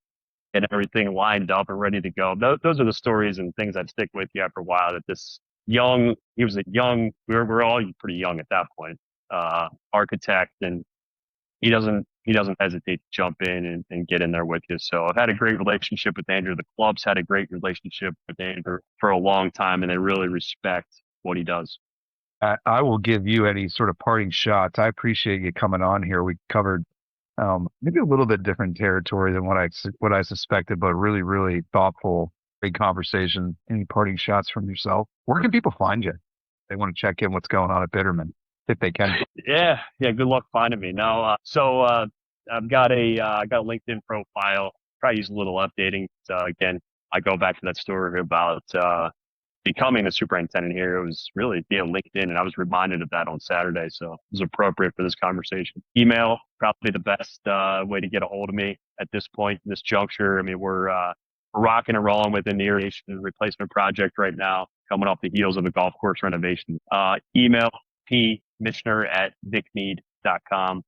and everything lined up and ready to go. Those are the stories and things that stick with you after a while. That this young, he was a young, we're all pretty young at that point, architect, and he doesn't hesitate to jump in and get in there with you. So I've had a great relationship with Andrew. The club's had a great relationship with Andrew for a long time, and they really respect what he does. I will give you any sort of parting shots. I appreciate you coming on here. We covered maybe a little bit different territory than what I suspected, but really, really thoughtful, great conversation. Any parting shots from yourself? Where can people find you? They want to check in what's going on at Bidermann, if they can. Yeah. Good luck finding me. No, so I've got a LinkedIn profile. Probably use a little updating. Again, I go back to that story about becoming the superintendent here. It was really via LinkedIn, and I was reminded of that on Saturday, so it was appropriate for this conversation. Email, probably the best way to get a hold of me at this point, in this juncture. I mean, we're rocking and rolling with an irrigation and replacement project right now, coming off the heels of a golf course renovation. Email pmichener@vicmead.com.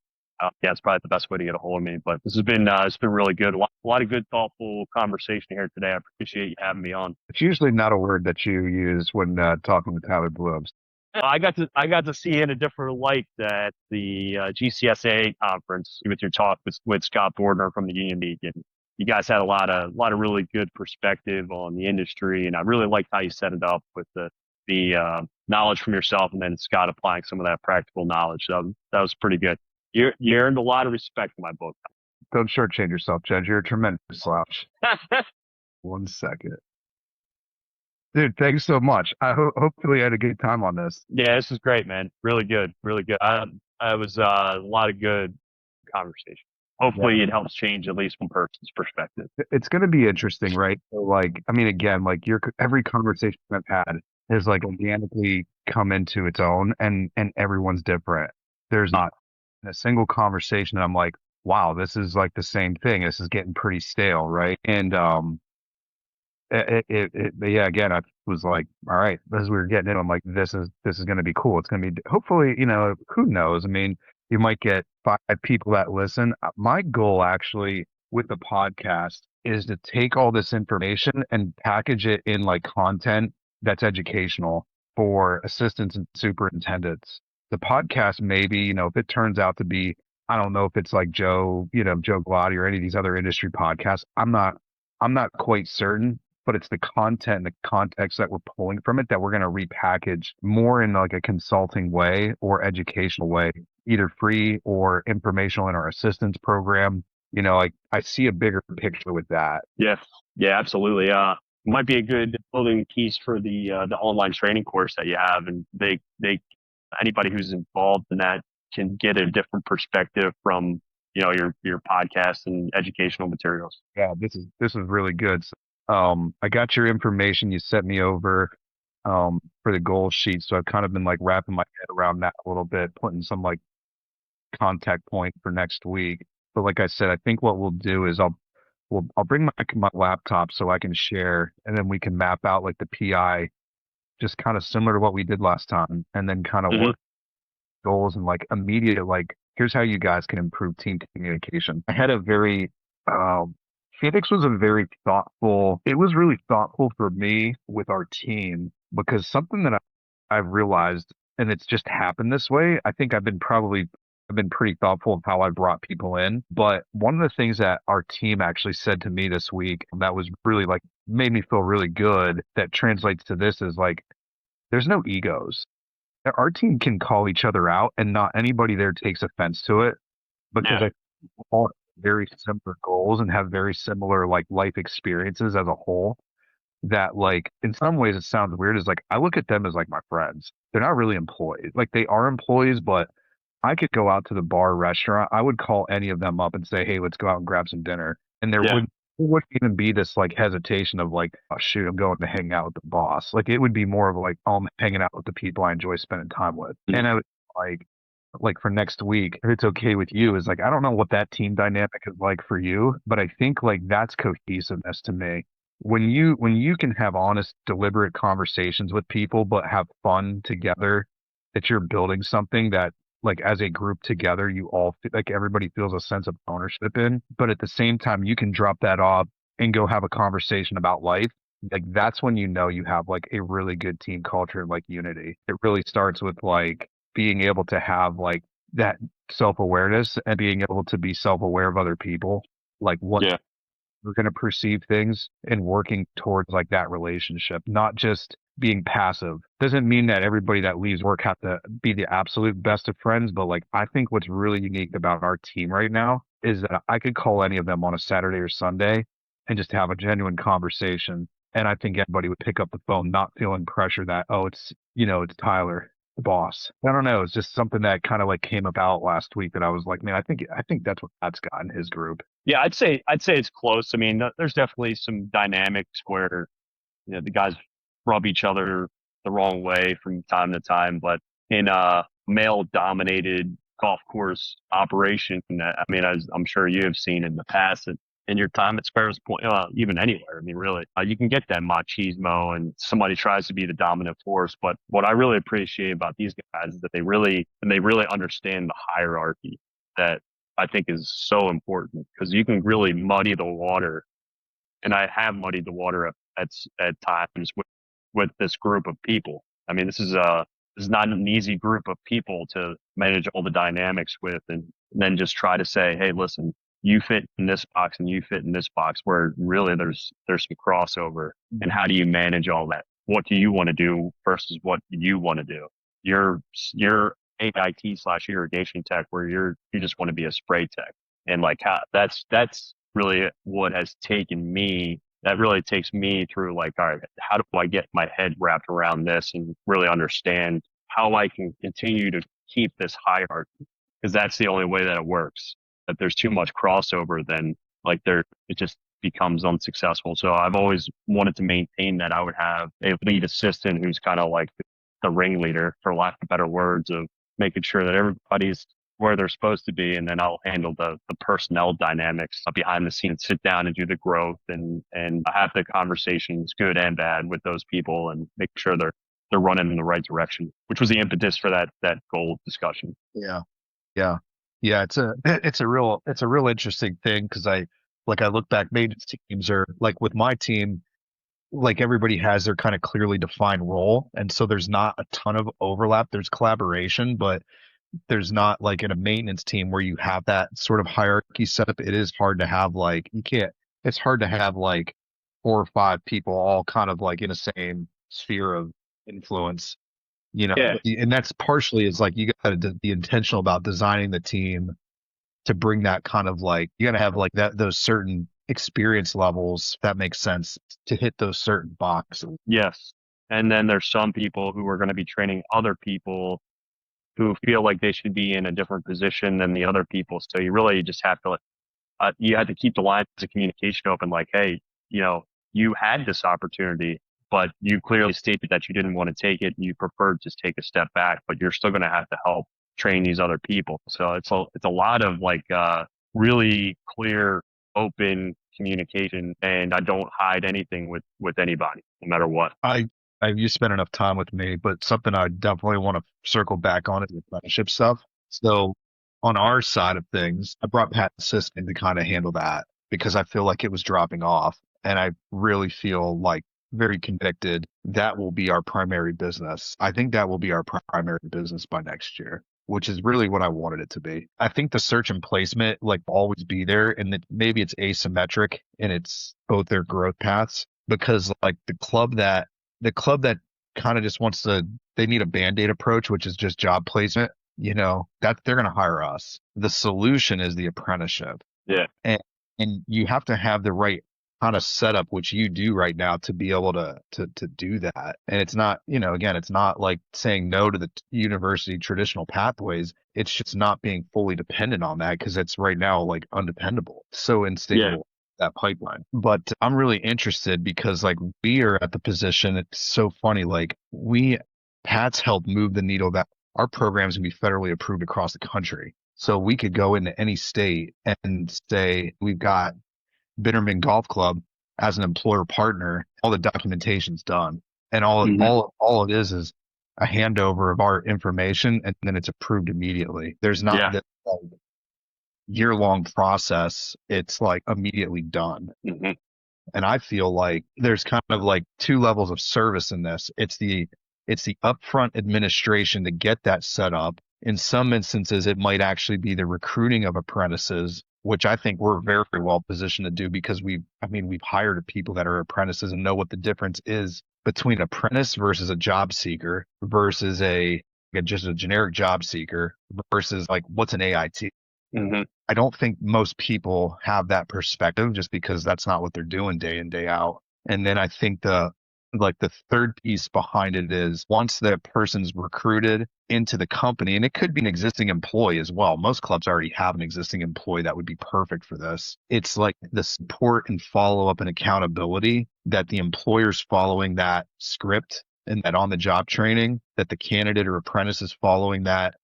Yeah, it's probably the best way to get a hold of me. But this has been it's been really good. A lot of good, thoughtful conversation here today. I appreciate you having me on. It's usually not a word that you use when talking with Tyler Bloom. I got to see in a different light at the GCSA conference with your talk with Scott Bordner from the Union League, and you guys had a lot of really good perspective on the industry, and I really liked how you set it up with the knowledge from yourself, and then Scott applying some of that practical knowledge. So that was pretty good. You earned a lot of respect in my book. Don't shortchange yourself, Judge. You're a tremendous slouch. 1 second. Dude, thanks so much. Hopefully you had a good time on this. Yeah, this is great, man. Really good. Really good. I was a lot of good conversation. Hopefully it helps change at least one person's perspective. It's going to be interesting, right? So like, I mean, again, like every conversation I've had has like organically come into its own, and everyone's different. There's not a single conversation that I'm like, wow, this is like the same thing. This is getting pretty stale, right? And yeah, again, I was like, all right, as we were getting in, I'm like, this is going to be cool. It's going to be, hopefully, who knows? I mean, you might get 5 people that listen. My goal actually with the podcast is to take all this information and package it in like content that's educational for assistants and superintendents. The podcast, maybe, if it turns out to be, I don't know if it's like Joe Glotty or any of these other industry podcasts. I'm not quite certain, but it's the content and the context that we're pulling from it that we're going to repackage more in like a consulting way or educational way, either free or informational in our assistance program. I see a bigger picture with that. Yeah, absolutely. Might be a good building piece for the online training course that you have, and they anybody who's involved in that can get a different perspective from your podcast and educational materials. Yeah, this is really good. So, I got your information. You sent me over for the goal sheet, so I've kind of been like wrapping my head around that a little bit, putting some like contact point for next week. But like I said, I think what we'll do is I'll bring my laptop so I can share, and then we can map out like the PI, just kind of similar to what we did last time, and then kind of work goals and like immediate, like, here's how you guys can improve team communication. I had a very, Phoenix was it was really thoughtful for me with our team, because something that I've realized, and it's just happened this way. I think I've been pretty thoughtful of how I brought people in. But one of the things that our team actually said to me this week that was really like made me feel really good, that translates to this, is like, there's no egos. Our team can call each other out and not anybody there takes offense to it, because I all have very similar goals and have very similar like life experiences as a whole. That like in some ways it sounds weird, is like I look at them as like my friends. They're not really employees. Like they are employees, but I could go out to the bar or restaurant. I would call any of them up and say, hey, let's go out and grab some dinner. And there wouldn't even be this like hesitation of like, oh shoot, I'm going to hang out with the boss. Like it would be more of like, oh, I'm hanging out with the people I enjoy spending time with. And I was like, like for next week, if it's okay with you, is like, I don't know what that team dynamic is like for you, but I think like that's cohesiveness to me. When you can have honest, deliberate conversations with people, but have fun together, that you're building something that like as a group together, you all like everybody feels a sense of ownership in, but at the same time, you can drop that off and go have a conversation about life. Like that's when you know you have like a really good team culture and like unity. It really starts with like being able to have like that self-awareness and being able to be self-aware of other people, like what Yeah. we're going to perceive things and working towards like that relationship, not just being passive. Doesn't mean that everybody that leaves work have to be the absolute best of friends, but like I think what's really unique about our team right now is that I could call any of them on a Saturday or Sunday and just have a genuine conversation. And I think everybody would pick up the phone, not feeling pressure that, oh, it's Tyler, the boss. I don't know. It's just something that kind of like came about last week that I was like, man, I think that's what Pat's got in his group. Yeah, I'd say it's close. I mean, there's definitely some dynamics where the guys rub each other the wrong way from time to time, but in a male-dominated golf course operation, I mean, as I'm sure you have seen in the past, in your time at Sparrows Point, even anywhere. I mean, really, you can get that machismo, and somebody tries to be the dominant force. But what I really appreciate about these guys is that they really understand the hierarchy that I think is so important, because you can really muddy the water, and I have muddied the water at times with this group of people. I mean, this is not an easy group of people to manage all the dynamics with, and then just try to say, hey, listen, you fit in this box and you fit in this box, where really there's some crossover. And how do you manage all that? What do you want to do versus what you want to do? You're AIT slash irrigation tech, where you just want to be a spray tech. And like that's really what has taken me. That really takes me through, like, all right, how do I get my head wrapped around this and really understand how I can continue to keep this hierarchy? Because that's the only way that it works. If there's too much crossover, then like it just becomes unsuccessful. So I've always wanted to maintain that. I would have a lead assistant who's kind of like the ringleader, for lack of better words, of making sure that everybody's where they're supposed to be, and then I'll handle the personnel dynamics behind the scenes, sit down and do the growth, and have the conversations, good and bad, with those people, and make sure they're running in the right direction, which was the impetus for that goal discussion. Yeah. Yeah. Yeah. It's a real interesting thing because I look back, maintenance teams are like with my team, like everybody has their kind of clearly defined role. And so there's not a ton of overlap. There's collaboration, but there's not like in a maintenance team where you have that sort of hierarchy set up. It is hard to have like, it's hard to have like 4 or 5 people all kind of like in the same sphere of influence, Yeah. and that's partially is like you got to be intentional about designing the team to bring that kind of like, you got to have like those certain experience levels that makes sense to hit those certain boxes. Yes. And then there's some people who are going to be training other people who feel like they should be in a different position than the other people. So you really just have to, you have to keep the lines of communication open. Like, hey, you had this opportunity, but you clearly stated that you didn't want to take it and you preferred to take a step back, but you're still going to have to help train these other people. So it's a lot of like, really clear, open communication. And I don't hide anything with anybody, no matter what. You spent enough time with me, but something I definitely want to circle back on is the apprenticeship stuff. So on our side of things, I brought Pat Assistant to kind of handle that because I feel like it was dropping off. And I really feel like very convicted that will be our primary business. I think that will be our primary business by next year, which is really what I wanted it to be. I think the search and placement like always be there, and that maybe it's asymmetric in its both their growth paths, because like the club that kind of just they need a band-aid approach, which is just job placement, that they're going to hire us. The solution is the apprenticeship. Yeah. And you have to have the right kind of setup, which you do right now, to be able to do that. And it's not, again, it's not like saying no to the university traditional pathways. It's just not being fully dependent on that, because it's right now like undependable, so unstable. Yeah. That pipeline. But I'm really interested because like we are at the position, it's so funny, like Pat's helped move the needle that our programs can be federally approved across the country. So we could go into any state and say, we've got Bidermann Golf Club as an employer partner, all the documentation's done. And all it is a handover of our information, and then it's approved immediately. There's not this year-long process. It's like immediately done. Mm-hmm. And I feel like there's kind of like two levels of service in this. It's the upfront administration to get that set up. In some instances, it might actually be the recruiting of apprentices, which I think we're very well positioned to do because we've hired people that are apprentices and know what the difference is between apprentice versus a job seeker versus just a generic job seeker versus like what's an AIT. Mm-hmm. I don't think most people have that perspective just because that's not what they're doing day in, day out. And then I think the third piece behind it is once the person's recruited into the company, and it could be an existing employee as well. Most clubs already have an existing employee that would be perfect for this. It's like the support and follow up and accountability that the employer's following that script and that on the job training, that the candidate or apprentice is following that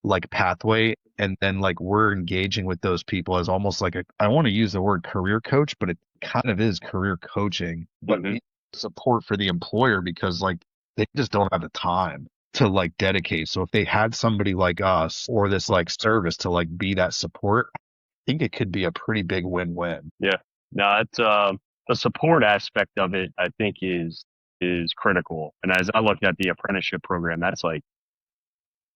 like pathway. And then like we're engaging with those people as almost like I want to use the word career coach, but it kind of is career coaching, but support for the employer because like they just don't have the time to like dedicate. So if they had somebody like us or this like service to like be that support, I think it could be a pretty big win-win. Yeah. No, it's the support aspect of it, I think is critical. And as I look at the apprenticeship program, that's like,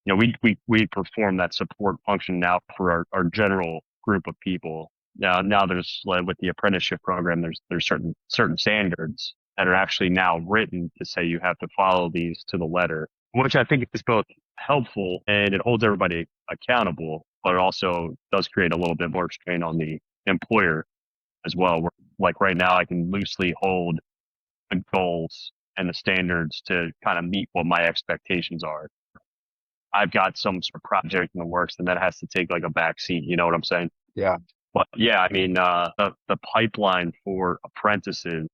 we perform that support function now for our general group of people. Now there's like with the apprenticeship program, there's certain standards that are actually now written to say you have to follow these to the letter, which I think is both helpful and it holds everybody accountable, but it also does create a little bit more strain on the employer as well. Where, like right now, I can loosely hold the goals and the standards to kind of meet what my expectations are. I've got some sort of project in the works and that has to take like a back seat. You know what I'm saying? Yeah. But yeah, I mean, the pipeline for apprentices,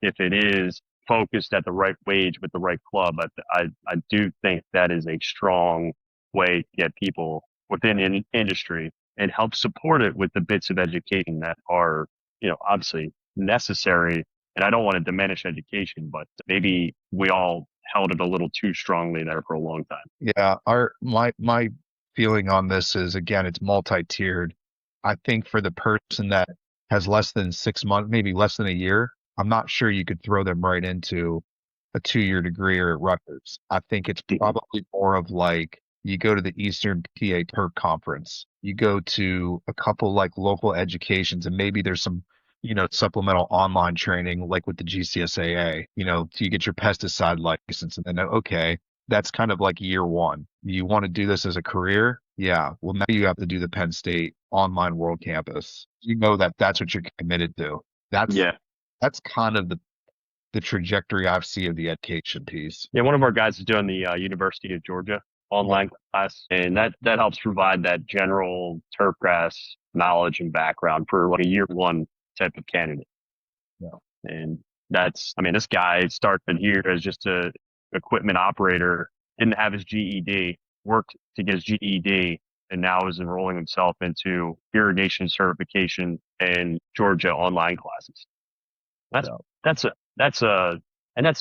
if it is focused at the right wage with the right club, I do think that is a strong way to get people within an industry and help support it with the bits of education that are, obviously necessary. And I don't want to diminish education, but maybe we all held it a little too strongly there for a long time. Yeah. My feeling on this is, again, it's multi-tiered. I think for the person that has less than 6 months, maybe less than a year, I'm not sure you could throw them right into a 2-year degree or at Rutgers. I think it's probably more of like you go to the Eastern PA Turk Conference, you go to a couple like local educations, and maybe there's some, supplemental online training like with the GCSAA, to get your pesticide license. And then, okay, that's kind of like year one. You want to do this as a career? Yeah. Well, now you have to do the Penn State online world campus. That's what you're committed to. That's kind of the trajectory I see of the education piece. Yeah. One of our guys is doing the University of Georgia online class, and that helps provide that general turfgrass knowledge and background for like a year one type of candidate. Yeah. And this guy started here as just a equipment operator, didn't have his GED, worked to get his GED, and now is enrolling himself into irrigation certification and Georgia online classes. That's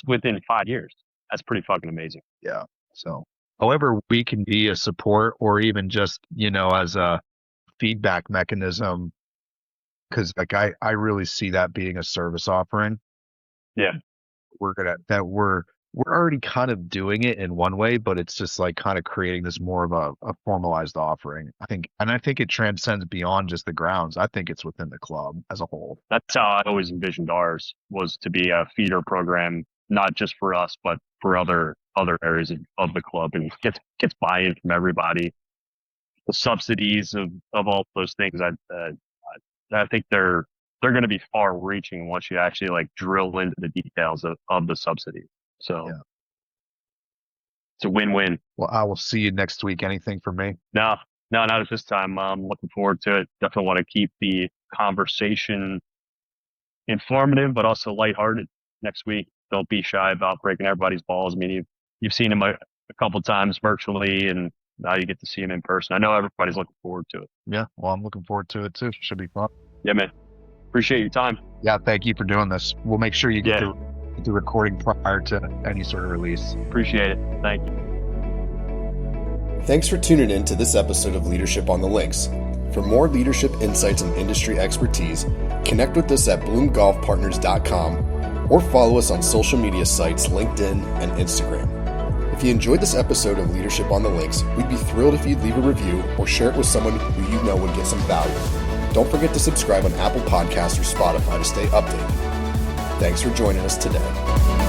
within 5 years. That's pretty fucking amazing. Yeah. So however we can be a support or even just, as a feedback mechanism, because like I really see that being a service offering. Yeah. We're already kind of doing it in one way, but it's just like kind of creating this more of a formalized offering. I think it transcends beyond just the grounds. I think it's within the club as a whole. That's how I always envisioned ours, was to be a feeder program, not just for us, but for other areas of the club, and gets buy-in from everybody. The subsidies of all those things, I think they're going to be far reaching once you actually like drill into the details of the subsidy. So yeah. It's a win-win. Well, I will see you next week. Anything for me? No, not at this time. I'm looking forward to it. Definitely want to keep the conversation informative, but also lighthearted next week. Don't be shy about breaking everybody's balls. I mean, you've seen a couple times virtually, and now you get to see him in person. I know everybody's looking forward to it. Yeah, well, I'm looking forward to it too. Should be fun. Yeah, man. Appreciate your time. Yeah, thank you for doing this. We'll make sure you get the recording prior to any sort of release. Appreciate it. Thank you. Thanks for tuning in to this episode of Leadership on the Links. For more leadership insights and industry expertise, connect with us at bloomgolfpartners.com or follow us on social media sites LinkedIn and Instagram. If you enjoyed this episode of Leadership on the Links, we'd be thrilled if you'd leave a review or share it with someone who you know would get some value. Don't forget to subscribe on Apple Podcasts or Spotify to stay updated. Thanks for joining us today.